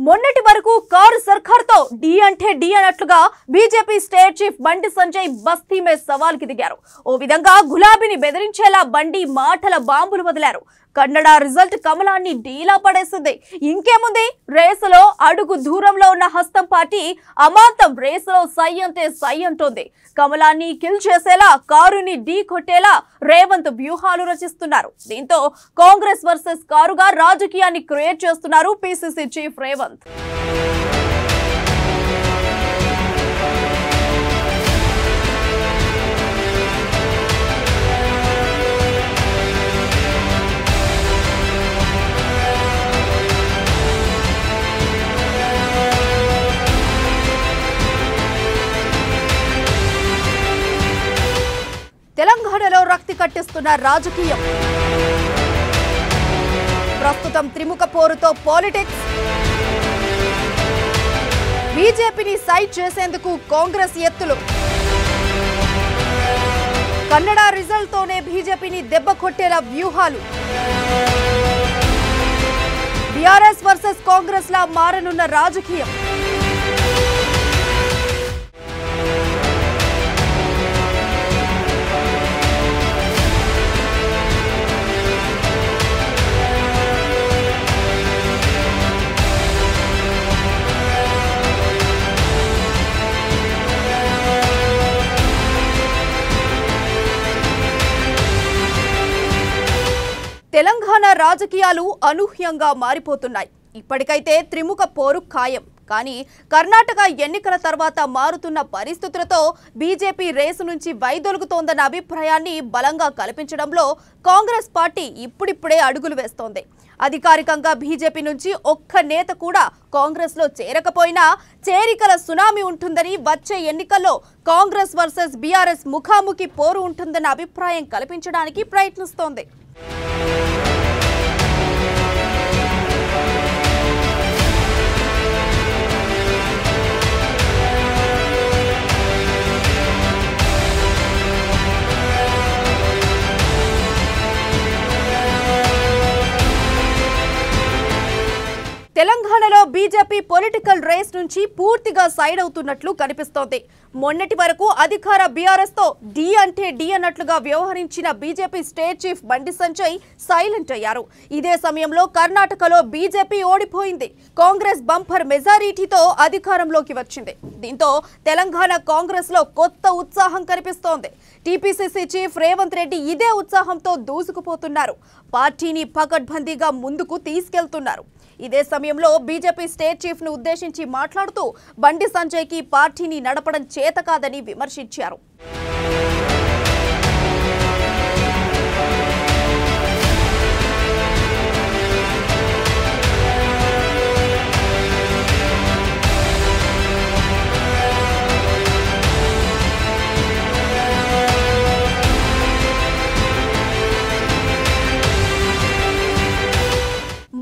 మొన్నటి వరకు car సర్కార్తో D అంటే డి అన్నట్లుగా BJP state chief Bandi Sanjay బస్తీ మే సవాల్కి దిగారు. ఓ విధంగా గులాబీని బెదిరించేలా బండి మాటల బాంబులు వదిలారు. కన్నడ రిజల్ట్ కమలాన్ని డీలా పడేసింది. ఇంకేముంది, రేసులో అడుగు దూరంలో ఉన్న హస్తం పార్టీ అమాంతం రేసులో సై అంటే సై అంటోంది. కమలాన్ని కిల్ చేసేలా, కారుని ఢీ కొట్టేలా రేవంత్ వ్యూహాలు రచిస్తున్నారు. దీంతో కాంగ్రెస్ వర్సెస్ కారుగా రాజకీయాన్ని క్రియేట్ చేస్తున్నారు పిసిసి చీఫ్ రేవంత్. తెలంగాణలో రక్తి కట్టిస్తున్న రాజకీయం. ప్రస్తుతం త్రిముఖ పోరుతో పాలిటిక్స్. బీజేపీని సైడ్ చేసేందుకు కాంగ్రెస్ ఎత్తులు. కన్నడ రిజల్ట్ తోనే బీజేపీని దెబ్బ కొట్టేలా వ్యూహాలు. బీఆర్ఎస్ వర్సెస్ కాంగ్రెస్ లా మారనున్న రాజకీయం. తెలంగాణ రాజకీయాలు అనూహ్యంగా మారిపోతున్నాయి. ఇప్పటికైతే త్రిముఖ పోరు ఖాయం. కానీ కర్ణాటక ఎన్నికల తర్వాత మారుతున్న పరిస్థితులతో బీజేపీ రేసు నుంచి వైదొలుగుతోందన్న అభిప్రాయాన్ని బలంగా కల్పించడంలో కాంగ్రెస్ పార్టీ ఇప్పుడిప్పుడే అడుగులు వేస్తోంది. అధికారికంగా బీజేపీ నుంచి ఒక్క నేత కూడా కాంగ్రెస్ లో చేరకపోయినా చేరికల సునామీ ఉంటుందని, వచ్చే ఎన్నికల్లో కాంగ్రెస్ వర్సెస్ బీఆర్ఎస్ ముఖాముఖి పోరు ఉంటుందన్న అభిప్రాయం కల్పించడానికి ప్రయత్నిస్తోంది. తెలంగాణలో బీజేపీ పొలిటికల్ రేస్ నుంచి పూర్తిగా సైడ్ అవుతున్నట్లు కనిపిస్తోంది. మొన్నటి వరకు అధికార బీఆర్ఎస్ తో డి అంటే డి అన్నట్లుగా వ్యవహరించిన BJP state chief Bandi Sanjay silent అయ్యారు. ఇదే సమయంలో కర్ణాటకలో బీజేపీ ఓడిపోయింది. కాంగ్రెస్ బంపర్ మెజారిటీతో అధికారంలోకి వచ్చింది. దీంతో తెలంగాణ కాంగ్రెస్ లో కొత్త ఉత్సాహం కనిపిస్తోంది. టీపీసీసీ చీఫ్ రేవంత్ రెడ్డి ఇదే ఉత్సాహంతో దూసుకుపోతున్నారు. పార్టీని పకడ్బందీగా ముందుకు తీసుకెళ్తున్నారు. ఇదే సమయంలో బీజేపీ స్టేట్ చీఫ్ ను ఉద్దేశించి మాట్లాడుతూ బండి సంజయ్ కి పార్టీని నడపడం చేత కాదని విమర్శించారు.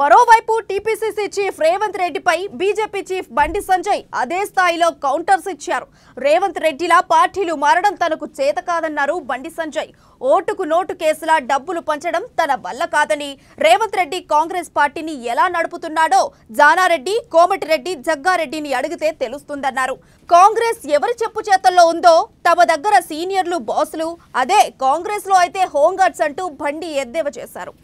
మరోవైపు టీపీసీసీ చీఫ్ రేవంత్ రెడ్డిపై బీజేపీ చీఫ్ బండి సంజయ్ అదే స్థాయిలో కౌంటర్స్ ఇచ్చారు. రేవంత్ రెడ్డిలా పార్టీలు మారడం తనకు చేత కాదన్నారు బండి సంజయ్. ఓటుకు నోటు కేసులా డబ్బులు పంచడం తన వల్ల కాదని, రేవంత్ రెడ్డి కాంగ్రెస్ పార్టీని ఎలా నడుపుతున్నాడో జానారెడ్డి, కోమటిరెడ్డి, జగ్గారెడ్డిని అడిగితే తెలుస్తుందన్నారు. కాంగ్రెస్ ఎవరి చెప్పు చేతల్లో ఉందో తమ దగ్గర సీనియర్లు, బాసులు, అదే కాంగ్రెస్ లో అయితే హోంగార్డ్స్ అంటూ బండి ఎద్దేవా చేశారు.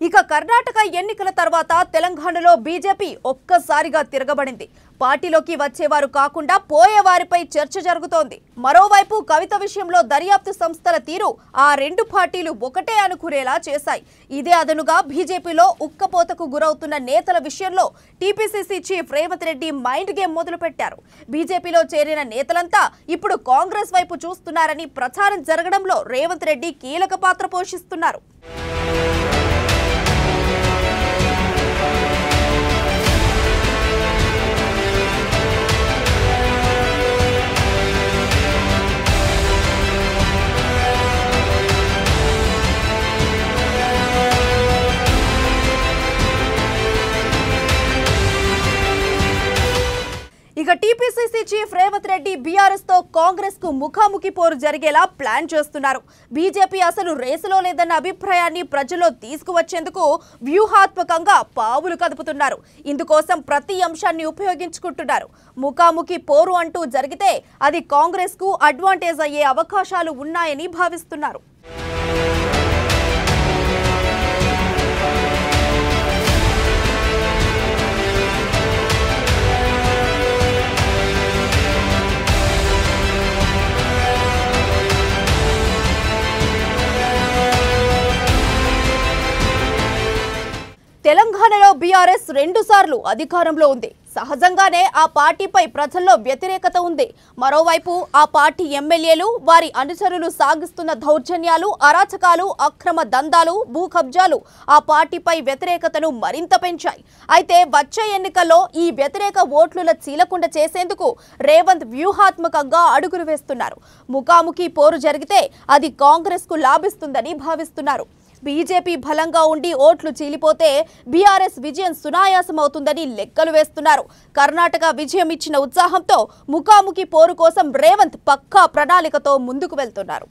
ఇక కర్ణాటక ఎన్నికల తర్వాత తెలంగాణలో బీజేపీ ఒక్కసారిగా తిరగబడింది. పార్టీలోకి వచ్చేవారు కాకుండా పోయేవారిపై చర్చ జరుగుతోంది. మరోవైపు కవిత విషయంలో దర్యాప్తు సంస్థల తీరు ఆ రెండు పార్టీలు ఒకటే అనుకునేలా చేశాయి. ఇదే అదనుగా బీజేపీలో ఉక్కపోతకు గురవుతున్న నేతల విషయంలో TPCC chief Revanth Reddy mind game మొదలుపెట్టారు. బీజేపీలో చేరిన నేతలంతా ఇప్పుడు కాంగ్రెస్ వైపు చూస్తున్నారని ప్రచారం జరగడంలో రేవంత్ రెడ్డి కీలక పాత్ర పోషిస్తున్నారు. TPCC chief Revanth Reddy BRS తో కాంగ్రెస్ కు ముఖాముఖి పోరు జరిగేలా ప్లాన్ చేస్తున్నారు. బీజేపీ అసలు రేసులో లేదన్న అభిప్రాయాన్ని ప్రజల్లో తీసుకువచ్చేందుకు వ్యూహాత్మకంగా పావులు కదుపుతున్నారు. ఇందుకోసం ప్రతి అంశాన్ని ఉపయోగించుకుంటున్నారు. ముఖాముఖి పోరు అంటూ జరిగితే అది కాంగ్రెస్ కు అడ్వాంటేజ్ అయ్యే అవకాశాలు ఉన్నాయని భావిస్తున్నారు. తెలంగాణలో బీఆర్ఎస్ 2 సార్లు అధికారంలో ఉంది. సహజంగానే ఆ పార్టీపై ప్రజల్లో వ్యతిరేకత ఉంది. మరోవైపు ఆ పార్టీ ఎమ్మెల్యేలు, వారి అనుచరులు సాగిస్తున్న దౌర్జన్యాలు, అరాచకాలు, అక్రమ దందాలు, భూ కబ్జాలు ఆ పార్టీపై వ్యతిరేకతను మరింత పెంచాయి. అయితే వచ్చే ఎన్నికల్లో ఈ వ్యతిరేక ఓట్లుల చీలకుండా చేసేందుకు రేవంత్ వ్యూహాత్మకంగా అడుగులు వేస్తున్నారు. ముఖాముఖి పోరు జరిగితే అది కాంగ్రెస్ కు లాభిస్తుందని భావిస్తున్నారు. బీజేపీ బలంగా ఉండి ఓట్లు చీలిపోతే బీఆర్ఎస్ విజయం సునాయాసం అవుతుందని లెక్కలు వేస్తున్నారు. కర్ణాటక విజయం ఇచ్చిన ఉత్సాహంతో ముఖాముఖి పోరు కోసం రేవంత్ పక్కా ప్రణాళికతో ముందుకు వెళ్తున్నారు.